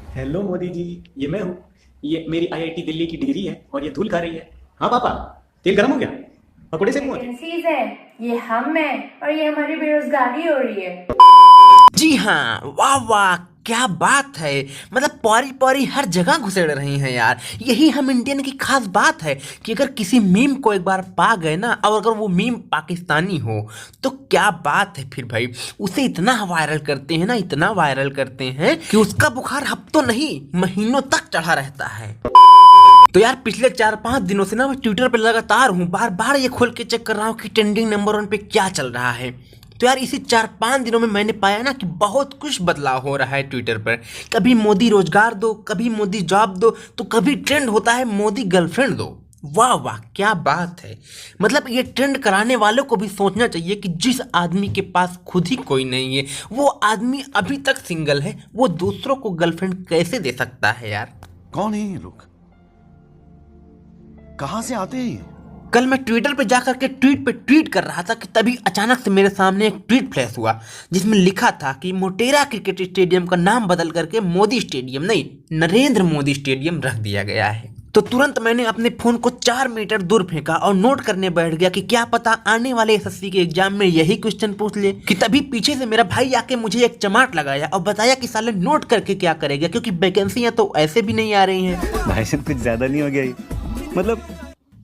Hello Modi ji. ये मैं हूँ। ये मेरी आईआईटी दिल्ली की डिग्री है और ये धूल खा रही है। हाँ पापा, तेल गर्म हो गया? पकोड़े सेकूं आके? वैकेंसीज है, ये हम है और ये हमारी बेरोजगारी हो रही है। जी हाँ, वाह वाह, क्या बात है। मतलब पौरी पौरी हर जगह घुसेड़ रही हैं यार। यही हम इंडियन की खास बात है कि अगर किसी मीम को एक बार पा गए ना, और अगर वो मीम पाकिस्तानी हो तो क्या बात है फिर भाई। उसे इतना वायरल करते हैं ना, इतना वायरल करते हैं कि उसका बुखार हफ्तों नहीं महीनों तक चढ़ा रहता है। तो यार पिछले 4-5 दिनों से ना मैं ट्विटर पे लगातार हूँ, बार बार ये खोल के चेक कर रहा हूँ कि ट्रेंडिंग नंबर 1 पे क्या चल रहा है। तो यार इसी 4-5 दिनों में मैंने पाया ना कि बहुत कुछ बदलाव हो रहा है ट्विटर पर। कभी मोदी रोजगार दो, कभी मोदी जॉब दो, तो कभी ट्रेंड होता है मोदी गर्लफ्रेंड दो। वाह वाह, क्या बात है। मतलब ये ट्रेंड कराने वालों को भी सोचना चाहिए कि जिस आदमी के पास खुद ही कोई नहीं है, वो आदमी अभी तक सिंगल है, वो दूसरों को गर्लफ्रेंड कैसे दे सकता है यार। कौन है ये लोग? कहां से आते हैं ये? कल मैं ट्विटर पे जाकर के ट्वीट पे ट्वीट कर रहा था कि तभी अचानक से मेरे सामने एक ट्वीट फ्लैश हुआ जिसमें लिखा था कि मोटेरा क्रिकेट स्टेडियम का नाम बदल करके मोदी स्टेडियम नहीं, नरेंद्र मोदी स्टेडियम रख दिया गया है। तो तुरंत मैंने अपने फोन को 4 मीटर दूर फेंका और नोट करने बैठ गया कि क्या पता आने वाले एसएससी के एग्जाम में यही क्वेश्चन पूछ ले। कि तभी पीछे से मेरा भाई आके मुझे एक चमाट लगाया और बताया कि साले नोट करके क्या करेगा, क्योंकि वैकेंसियां तो ऐसे भी नहीं आ रही हैं। भाई साहब कुछ ज्यादा नहीं हो गया ये? मतलब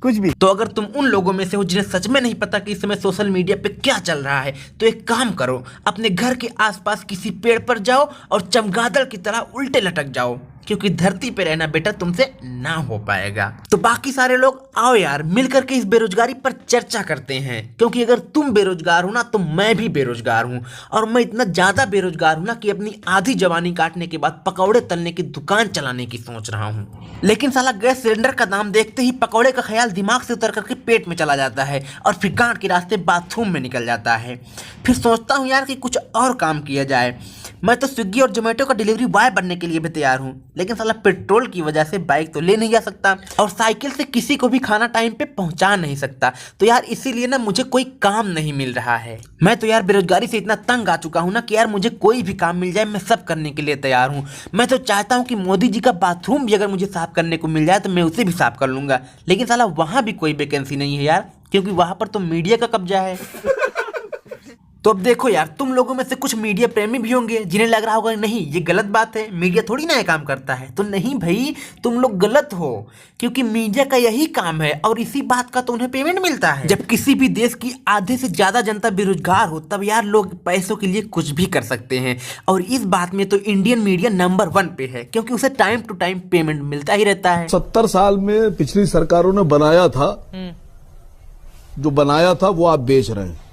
कुछ भी। तो अगर तुम उन लोगों में से हो जिन्हें सच में नहीं पता कि इस समय सोशल मीडिया पे क्या चल रहा है, तो एक काम करो, अपने घर के आसपास किसी पेड़ पर जाओ और चमगादड़ की तरह उल्टे लटक जाओ, क्योंकि धरती पे रहना बेटा तुमसे ना हो पाएगा। तो बाकी सारे लोग आओ यार मिल करके इस बेरोजगारी पर चर्चा करते हैं, क्योंकि अगर तुम बेरोजगार हो ना तो मैं भी बेरोजगार हूँ, और मैं इतना ज्यादा बेरोजगार हूँ ना कि अपनी आधी जवानी काटने के बाद पकौड़े तलने की दुकान चलाने की सोच रहा हूँ। लेकिन साला गैस सिलेंडर का दाम देखते ही पकौड़े का ख्याल दिमाग से उतर करके पेट में चला जाता है और फिर गांठ के रास्ते बाथरूम में निकल जाता है। फिर सोचता हूँ यार कि कुछ और काम किया जाए। मैं तो स्विगी और जोमेटो का डिलीवरी बॉय बनने के लिए भी तैयार हूँ, लेकिन साला पेट्रोल की वजह से बाइक तो ले नहीं जा सकता और साइकिल से किसी को भी खाना टाइम पे पहुंचा नहीं सकता। तो यार इसीलिए ना मुझे कोई काम नहीं मिल रहा है। मैं तो यार बेरोजगारी से इतना तंग आ चुका हूँ ना कि यार मुझे कोई भी काम मिल जाए मैं सब करने के लिए तैयार हूँ। मैं तो चाहता हूँ कि मोदी जी का बाथरूम भी अगर मुझे साफ करने को मिल जाए तो मैं उसे भी साफ कर लूंगा, लेकिन साला वहां भी कोई वैकेंसी नहीं है यार, क्योंकि वहां पर तो मीडिया का कब्जा है। तो अब देखो यार, तुम लोगों में से कुछ मीडिया प्रेमी भी होंगे जिन्हें लग रहा होगा नहीं ये गलत बात है, मीडिया थोड़ी ना ये काम करता है। तो नहीं भाई, तुम लोग गलत हो, क्योंकि मीडिया का यही काम है और इसी बात का तो उन्हें पेमेंट मिलता है। जब किसी भी देश की आधे से ज्यादा जनता बेरोजगार हो तब यार लोग पैसों के लिए कुछ भी कर सकते हैं, और इस बात में तो इंडियन मीडिया नंबर 1 पे है, क्योंकि उसे टाइम टू टाइम पेमेंट मिलता ही रहता है। 70 साल में पिछली सरकारों ने बनाया था, जो बनाया था वो आप बेच रहे हैं।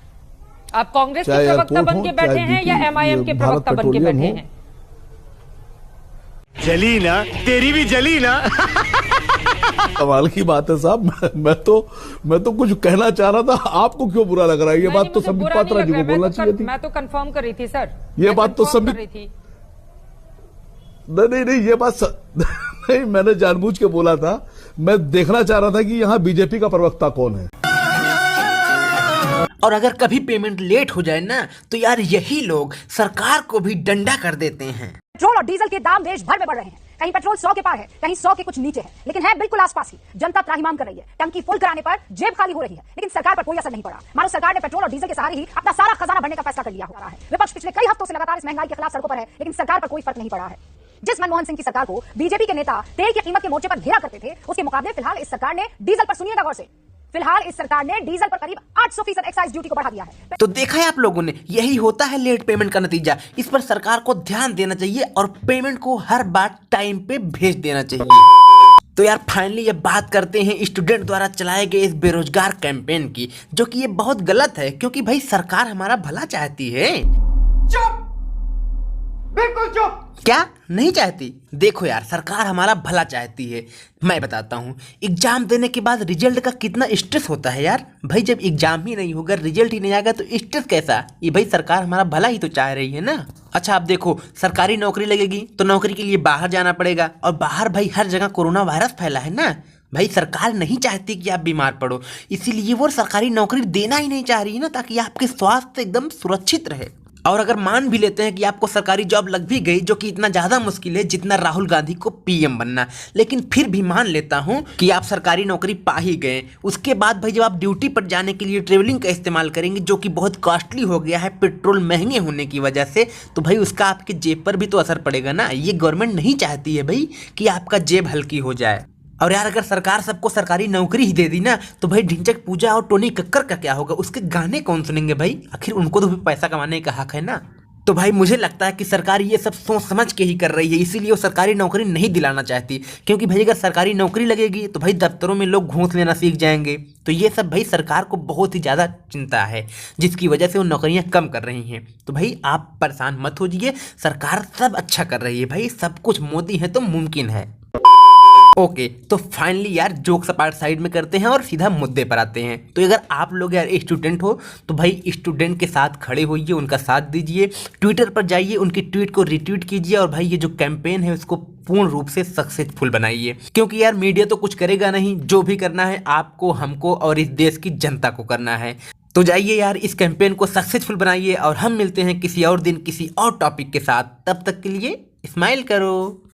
आप कांग्रेस के चाहे प्रवक्ता एयरपोर्ट बन हो, के बैठे चाहे हैं या एमआईएम के भारत प्रवक्ता बन के पेट्रोलियम बैठे हो। हैं? जली ना, तेरी भी जली ना। कमाल की बात है साहब। मैं तो कुछ कहना चाह रहा था, आपको क्यों बुरा लग रहा है? ये नहीं, बात तो मुझे संबित बुरा नहीं पात्रा लग जी रहा को है। बोलना चाहिए थी। मैं तो कंफर्म कर रही थी सर। ये मैं बात तो confirm संबित कर रही थी। नहीं ये बात नहीं, मैंने जानबूझ के बोला था। मैं देखना चाह रहा था कि यहाँ बीजेपी का प्रवक्ता कौन है। और अगर कभी पेमेंट लेट हो जाए ना तो यार यही लोग सरकार को भी डंडा कर देते हैं। पेट्रोल और डीजल के दाम देश भर में बढ़ रहे हैं। कहीं पेट्रोल 100 के पार है, कहीं 100 के कुछ नीचे है, लेकिन है बिल्कुल आसपास ही। जनता त्राहिमाम कर रही है, टंकी फुल कराने पर जेब खाली हो रही है, लेकिन सरकार पर कोई असर नहीं पड़ा। मानो सरकार ने पेट्रोल और डीजल के सहारे ही अपना सारा खजाना भरने का फैसला कर लिया हो रहा है। विपक्ष पिछले कई हफ्तों से लगातार इस महंगाई के खिलाफ सड़कों पर है, लेकिन सरकार पर कोई फर्क नहीं पड़ा है। जिस मनमोहन सिंह की सरकार को बीजेपी के नेता तेल की कीमत के मोर्चे पर घेरा करते थे, उसके मुकाबले फिलहाल इस सरकार ने डीजल पर, सुनिएगा गौर से, फिलहाल इस सरकार ने डीजल पर करीब 800% एक्साइज ड्यूटी को बढ़ा दिया है। तो देखा है आप लोगों ने, यही होता है लेट पेमेंट का नतीजा। इस पर सरकार को ध्यान देना चाहिए और पेमेंट को हर बार टाइम पे भेज देना चाहिए। तो यार फाइनली ये बात करते हैं स्टूडेंट द्वारा चलाए गए इस बेरोजगार कैंपेन की, जो कि ये बहुत गलत है, क्योंकि भाई सरकार हमारा भला चाहती है। चुप, बिल्कुल चुप। क्या नहीं चाहती? देखो यार, सरकार हमारा भला चाहती है। मैं बताता हूँ, एग्जाम देने के बाद रिजल्ट का कितना स्ट्रेस होता है यार। भाई जब एग्जाम ही नहीं होगा, रिजल्ट ही नहीं आएगा तो स्ट्रेस कैसा? ये भाई सरकार हमारा भला ही तो चाह रही है ना। अच्छा आप देखो, सरकारी नौकरी लगेगी तो नौकरी के लिए बाहर जाना पड़ेगा, और बाहर भाई हर जगह कोरोना वायरस फैला है ना। भाई सरकार नहीं चाहती कि आप बीमार पड़ो, इसीलिए वो सरकारी नौकरी देना ही नहीं चाह रही है ना, ताकि आपके स्वास्थ्य एकदम सुरक्षित रहे। और अगर मान भी लेते हैं कि आपको सरकारी जॉब लग भी गई, जो कि इतना ज़्यादा मुश्किल है जितना राहुल गांधी को पीएम बनना, लेकिन फिर भी मान लेता हूं कि आप सरकारी नौकरी पा ही गए, उसके बाद भाई जब आप ड्यूटी पर जाने के लिए ट्रेवलिंग का इस्तेमाल करेंगे, जो कि बहुत कॉस्टली हो गया है पेट्रोल महंगे होने की वजह से, तो भाई उसका आपके जेब पर भी तो असर पड़ेगा ना। ये गवर्नमेंट नहीं चाहती है भाई कि आपका जेब हल्की हो जाए। और यार अगर सरकार सबको सरकारी नौकरी ही दे दी ना, तो भाई ढिंचक पूजा और टोनी कक्कर का क्या होगा? उसके गाने कौन सुनेंगे भाई? आखिर उनको तो भी पैसा कमाने का हक है ना। तो भाई मुझे लगता है कि सरकार ये सब सोच समझ के ही कर रही है, इसीलिए वो सरकारी नौकरी नहीं दिलाना चाहती। क्योंकि भाई अगर सरकारी नौकरी लगेगी तो भाई दफ्तरों में लोग घूस लेना सीख जाएंगे। तो ये सब भाई सरकार को बहुत ही ज़्यादा चिंता है, जिसकी वजह से वो नौकरियां कम कर रही हैं। तो भाई आप परेशान मत होइए, सरकार सब अच्छा कर रही है भाई, सब कुछ मोदी है तो मुमकिन है। ओके, तो फाइनली यार जोक्स अपार्ट साइड में करते हैं और सीधा मुद्दे पर आते हैं। तो अगर आप लोग यार स्टूडेंट हो तो भाई स्टूडेंट के साथ खड़े होइए, उनका साथ दीजिए, ट्विटर पर जाइए, उनकी ट्वीट को रिट्वीट कीजिए और भाई ये जो कैंपेन है उसको पूर्ण रूप से सक्सेसफुल बनाइए। क्योंकि यार मीडिया तो कुछ करेगा नहीं, जो भी करना है आपको, हमको और इस देश की जनता को करना है। तो जाइए यार इस कैंपेन को सक्सेसफुल बनाइए और हम मिलते हैं किसी और दिन किसी और टॉपिक के साथ। तब तक के लिए स्माइल करो।